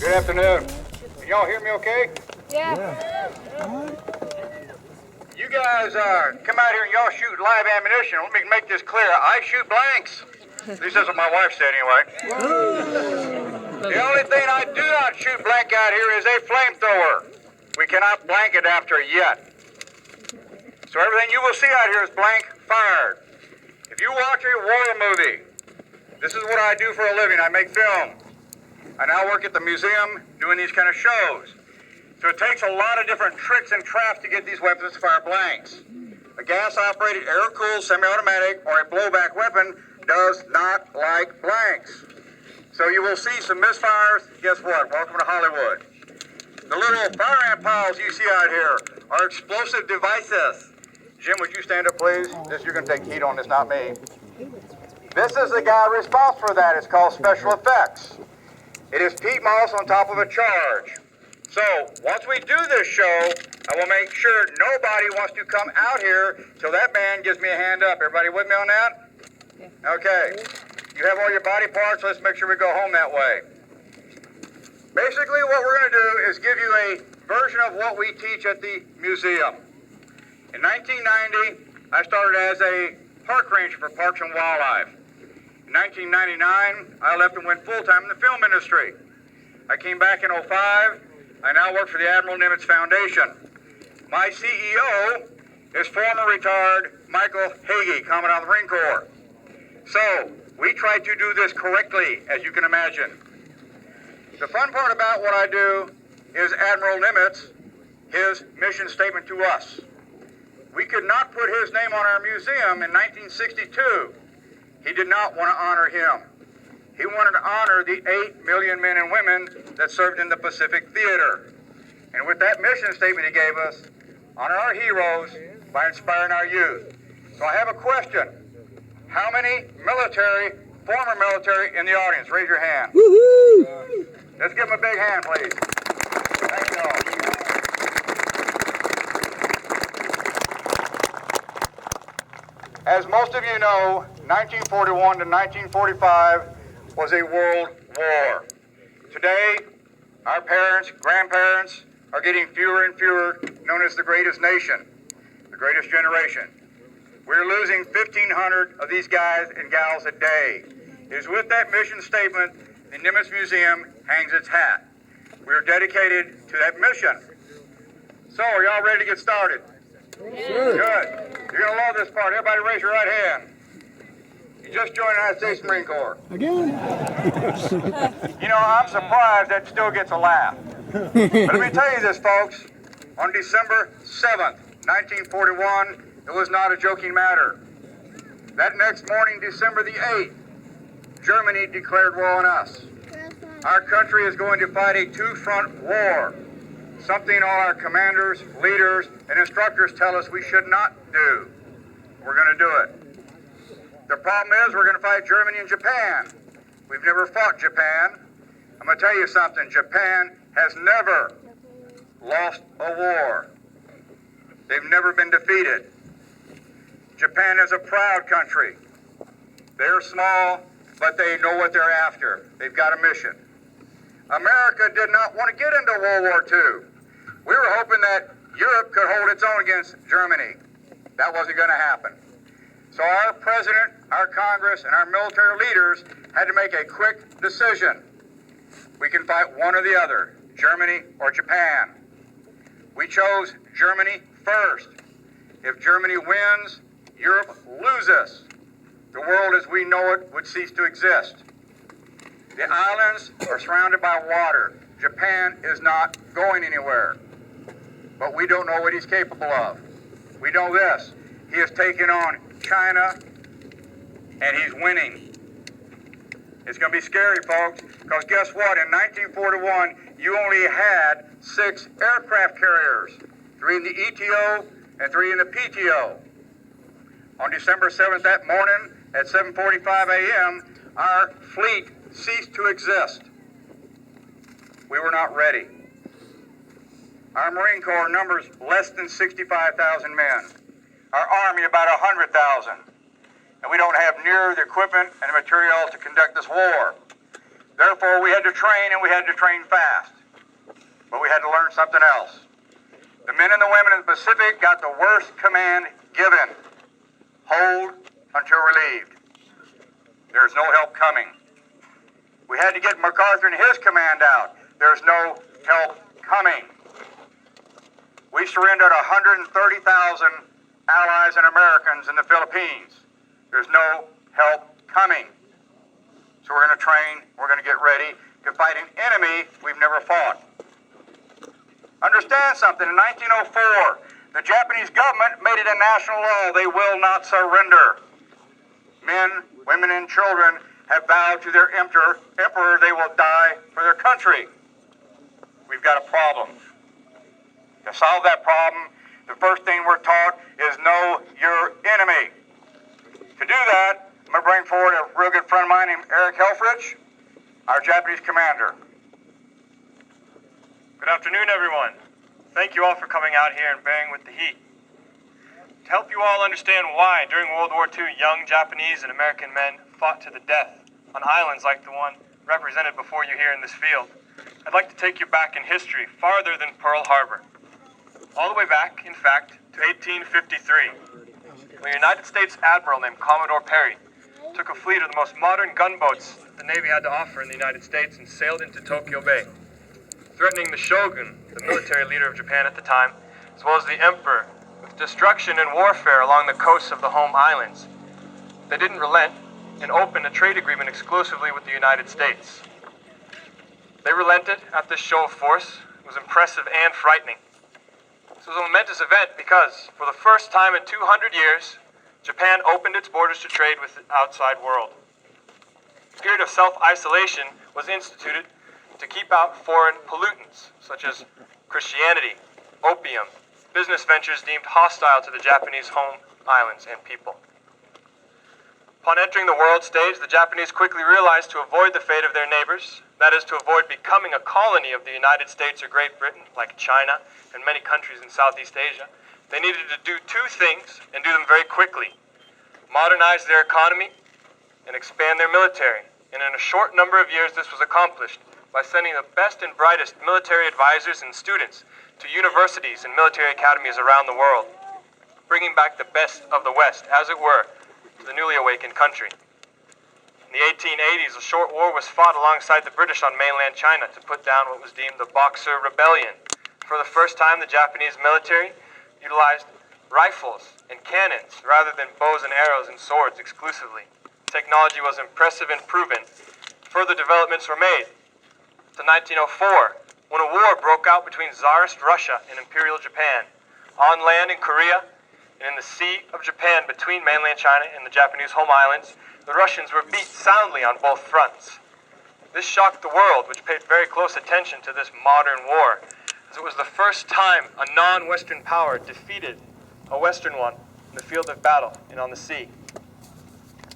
Good afternoon. Can y'all hear me okay? Yeah. You guys come out here and y'all shoot live ammunition. Let me make this clear. I shoot blanks. At least that's what my wife said anyway. The only thing I do not shoot blank out here is a flamethrower. We cannot blank it after yet. So everything you will see out here is blank fired. If you watch a war movie, this is what I do for a living. I make film. I now work at the museum doing these kind of shows. So it takes a lot of different tricks and traps to get these weapons to fire blanks. A gas-operated, air-cooled, semi-automatic, or a blowback weapon does not like blanks. So you will see some misfires. Guess what? Welcome to Hollywood. The little fire ant piles you see out here are explosive devices. Jim, would you stand up, please? You're going to take heat on this, not me. This is the guy responsible for that. It's called special effects. It is peat moss on top of a charge. So, once we do this show, I will make sure nobody wants to come out here till that man gives me a hand up. Everybody with me on that? Yeah. Okay. You have all your body parts. Let's make sure we go home that way. Basically, what we're going to do is give you a version of what we teach at the museum. In 1990, I started as a park ranger for Parks and Wildlife. In 1999, I left and went full-time in the film industry. I came back in 2005. I now work for the Admiral Nimitz Foundation. My CEO is former retired Michael Hagee, Commandant of the Marine Corps. So, we try to do this correctly, as you can imagine. The fun part about what I do is Admiral Nimitz, his mission statement to us. We could not put his name on our museum in 1962. He did not want to honor him. He wanted to honor the 8 million men and women that served in the Pacific Theater. And with that mission statement he gave us, honor our heroes by inspiring our youth. So I have a question. How many former military in the audience? Raise your hand. Woohoo! Let's give them a big hand, please. Thank you all. As most of you know, 1941 to 1945 was a world war. Today, our parents, grandparents are getting fewer and fewer, known as the greatest nation, the greatest generation. We're losing 1,500 of these guys and gals a day. It is with that mission statement the Nimitz Museum hangs its hat. We are dedicated to that mission. So, are y'all ready to get started? Sure. Good. You're going to love this part. Everybody raise your right hand. You just joined the United States Marine Corps. Again? You know, I'm surprised that still gets a laugh. But let me tell you this, folks. On December 7th, 1941, it was not a joking matter. That next morning, December the 8th, Germany declared war on us. Our country is going to fight a two-front war, something all our commanders, leaders, and instructors tell us we should not do. We're going to do it. The problem is we're going to fight Germany and Japan. We've never fought Japan. I'm going to tell you something. Japan has never lost a war. They've never been defeated. Japan is a proud country. They're small, but they know what they're after. They've got a mission. America did not want to get into World War II. We were hoping that Europe could hold its own against Germany. That wasn't going to happen. So our president, our Congress, and our military leaders had to make a quick decision. We can fight one or the other, Germany or Japan. We chose Germany first. If Germany wins, Europe loses. The world as we know it would cease to exist. The islands are surrounded by water. Japan is not going anywhere. But we don't know what he's capable of. We know this. He has taken on China, and he's winning. It's going to be scary, folks, because guess what? In 1941, you only had 6 aircraft carriers, 3 in the ETO and 3 in the PTO. On December 7th that morning at 7:45 a.m., our fleet ceased to exist. We were not ready. Our Marine Corps numbers less than 65,000 men. Our Army about 100,000. And we don't have near the equipment and the materials to conduct this war. Therefore, we had to train, and we had to train fast. But we had to learn something else. The men and the women in the Pacific got the worst command given. Hold until relieved. There's no help coming. We had to get MacArthur and his command out. There's no help coming. We surrendered 130,000 allies and Americans in the Philippines. There's no help coming. So we're going to train, we're going to get ready to fight an enemy we've never fought. Understand something, in 1904, the Japanese government made it a national law. They will not surrender. Men, women, and children have vowed to their emperor they will die for their country. We've got a problem. To solve that problem, the first thing we're taught is know your enemy. To do that, I'm going to bring forward a real good friend of mine named Eric Helfrich, our Japanese commander. Good afternoon, everyone. Thank you all for coming out here and bearing with the heat. To help you all understand why, during World War II, young Japanese and American men fought to the death on islands like the one represented before you here in this field, I'd like to take you back in history, farther than Pearl Harbor. All the way back, in fact, to 1853, when a United States admiral named Commodore Perry took a fleet of the most modern gunboats the Navy had to offer in the United States and sailed into Tokyo Bay, threatening the shogun, the military leader of Japan at the time, as well as the emperor, with destruction and warfare along the coasts of the home islands. They didn't relent and opened a trade agreement exclusively with the United States. They relented at this show of force. It was impressive and frightening. This was a momentous event because, for the first time in 200 years, Japan opened its borders to trade with the outside world. A period of self-isolation was instituted to keep out foreign pollutants, such as Christianity, opium, business ventures deemed hostile to the Japanese home islands and people. Upon entering the world stage, the Japanese quickly realized to avoid the fate of their neighbors, that is, to avoid becoming a colony of the United States or Great Britain, like China and many countries in Southeast Asia, they needed to do two things and do them very quickly: modernize their economy and expand their military. And in a short number of years, this was accomplished by sending the best and brightest military advisors and students to universities and military academies around the world, bringing back the best of the West, as it were, to the newly awakened country. In the 1880s, a short war was fought alongside the British on mainland China to put down what was deemed the Boxer Rebellion. For the first time, the Japanese military utilized rifles and cannons rather than bows and arrows and swords exclusively. Technology was impressive and proven. Further developments were made to 1904, when a war broke out between Tsarist Russia and Imperial Japan, on land in Korea, and in the Sea of Japan between mainland China and the Japanese home islands. The Russians were beat soundly on both fronts. This shocked the world, which paid very close attention to this modern war, as it was the first time a non-Western power defeated a Western one in the field of battle and on the sea.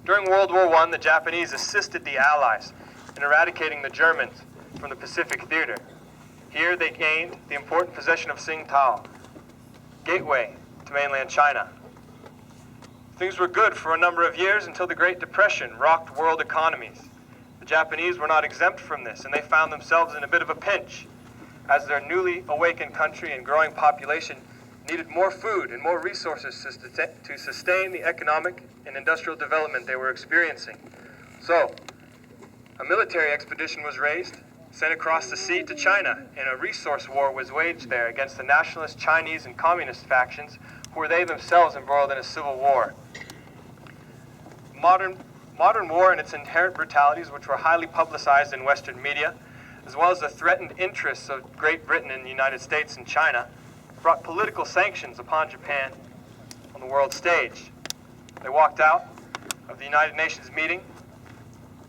During World War I, the Japanese assisted the Allies in eradicating the Germans from the Pacific theater. Here they gained the important possession of Tsingtao, gateway to mainland China. Things were good for a number of years until the Great Depression rocked world economies. The Japanese were not exempt from this, and they found themselves in a bit of a pinch, as their newly awakened country and growing population needed more food and more resources to sustain the economic and industrial development they were experiencing. So, a military expedition was raised, sent across the sea to China, and a resource war was waged there against the nationalist Chinese and communist factions, who were they themselves embroiled in a civil war. Modern war and its inherent brutalities, which were highly publicized in Western media, as well as the threatened interests of Great Britain and the United States and China, brought political sanctions upon Japan on the world stage. They walked out of the United Nations meeting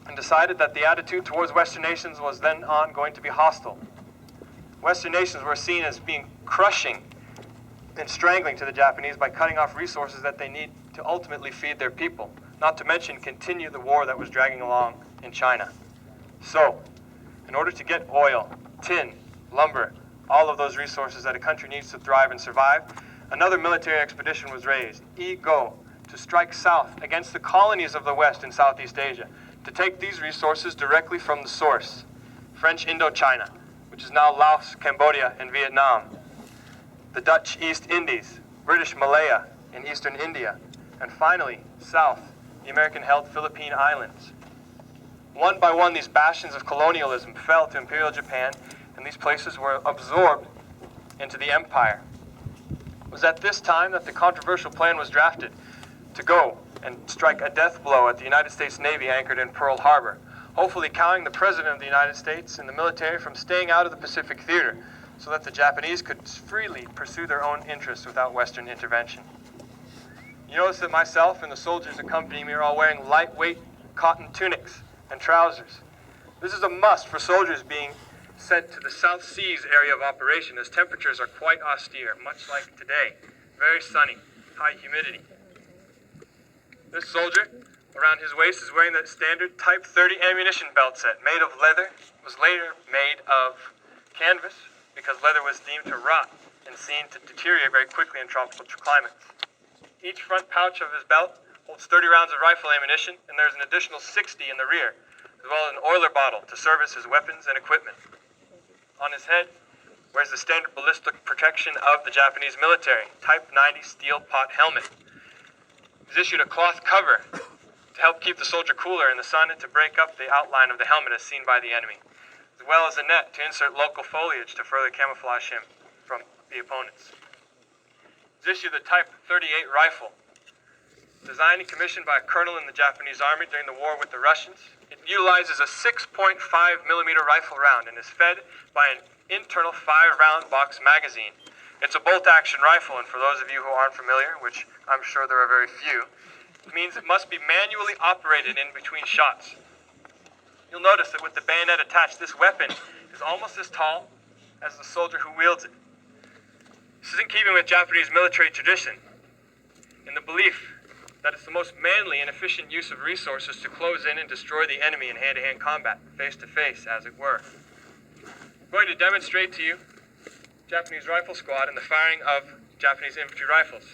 and decided that the attitude towards Western nations was then on going to be hostile. Western nations were seen as being crushing and strangling to the Japanese by cutting off resources that they need to ultimately feed their people, not to mention continue the war that was dragging along in China. So, in order to get oil, tin, lumber, all of those resources that a country needs to thrive and survive, another military expedition was raised, to strike south against the colonies of the West in Southeast Asia, to take these resources directly from the source, French Indochina, which is now Laos, Cambodia, and Vietnam, the Dutch East Indies, British Malaya in eastern India, and finally, south, the American-held Philippine Islands. One by one, these bastions of colonialism fell to Imperial Japan, and these places were absorbed into the empire. It was at this time that the controversial plan was drafted to go and strike a death blow at the United States Navy anchored in Pearl Harbor, hopefully cowing the President of the United States and the military from staying out of the Pacific theater so that the Japanese could freely pursue their own interests without Western intervention. You notice that myself and the soldiers accompanying me are all wearing lightweight cotton tunics and trousers. This is a must for soldiers being sent to the South Seas area of operation, as temperatures are quite austere, much like today. Very sunny, high humidity. This soldier, around his waist, is wearing the standard Type 30 ammunition belt set, made of leather. It was later made of canvas, because leather was deemed to rot and seen to deteriorate very quickly in tropical climates. Each front pouch of his belt holds 30 rounds of rifle ammunition, and there's an additional 60 in the rear, as well as an oiler bottle to service his weapons and equipment. On his head wears the standard ballistic protection of the Japanese military, Type 90 steel pot helmet. He's issued a cloth cover to help keep the soldier cooler in the sun and to break up the outline of the helmet as seen by the enemy, as well as a net to insert local foliage to further camouflage him from the opponents. He's issued the Type 38 rifle, designed and commissioned by a colonel in the Japanese army during the war with the Russians. It utilizes a 6.5 millimeter rifle round and is fed by an internal 5-round box magazine. It's a bolt-action rifle, and for those of you who aren't familiar, which I'm sure there are very few, it means it must be manually operated in between shots. You'll notice that with the bayonet attached, this weapon is almost as tall as the soldier who wields it. This is in keeping with Japanese military tradition, in the belief that it's the most manly and efficient use of resources to close in and destroy the enemy in hand-to-hand combat, face-to-face, as it were. I'm going to demonstrate to you Japanese rifle squad and the firing of Japanese infantry rifles.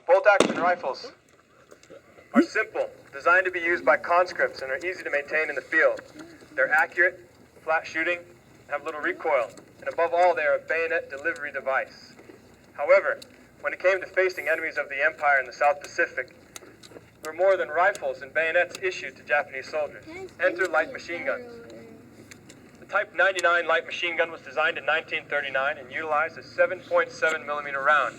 Bolt-action rifles are simple, designed to be used by conscripts, and are easy to maintain in the field. They're accurate, flat shooting, have little recoil, and above all, they are a bayonet delivery device. However, when it came to facing enemies of the Empire in the South Pacific, there were more than rifles and bayonets issued to Japanese soldiers. Enter light machine guns. The Type 99 light machine gun was designed in 1939 and utilized a 7.7 millimeter round.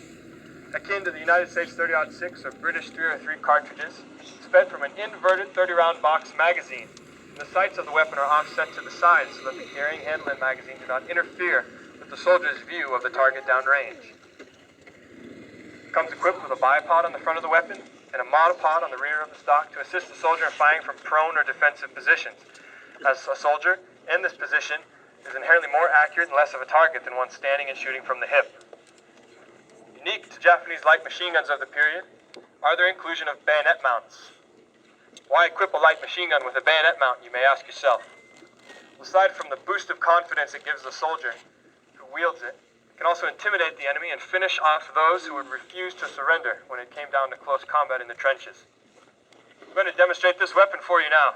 Akin to the United States 30-06 or British 303 cartridges, it's fed from an inverted 30-round box magazine. The sights of the weapon are offset to the sides so that the carrying handle and magazine do not interfere with the soldier's view of the target downrange. It comes equipped with a bipod on the front of the weapon and a monopod on the rear of the stock to assist the soldier in firing from prone or defensive positions. As a soldier in this position is inherently more accurate and less of a target than one standing and shooting from the hip. Unique to Japanese light machine guns of the period are their inclusion of bayonet mounts. Why equip a light machine gun with a bayonet mount, you may ask yourself. Aside from the boost of confidence it gives the soldier who wields it, it can also intimidate the enemy and finish off those who would refuse to surrender when it came down to close combat in the trenches. I'm going to demonstrate this weapon for you now.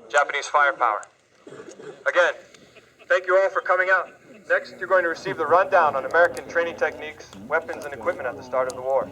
Japanese firepower. Again, thank you all for coming out. Next, you're going to receive the rundown on American training techniques, weapons, and equipment at the start of the war.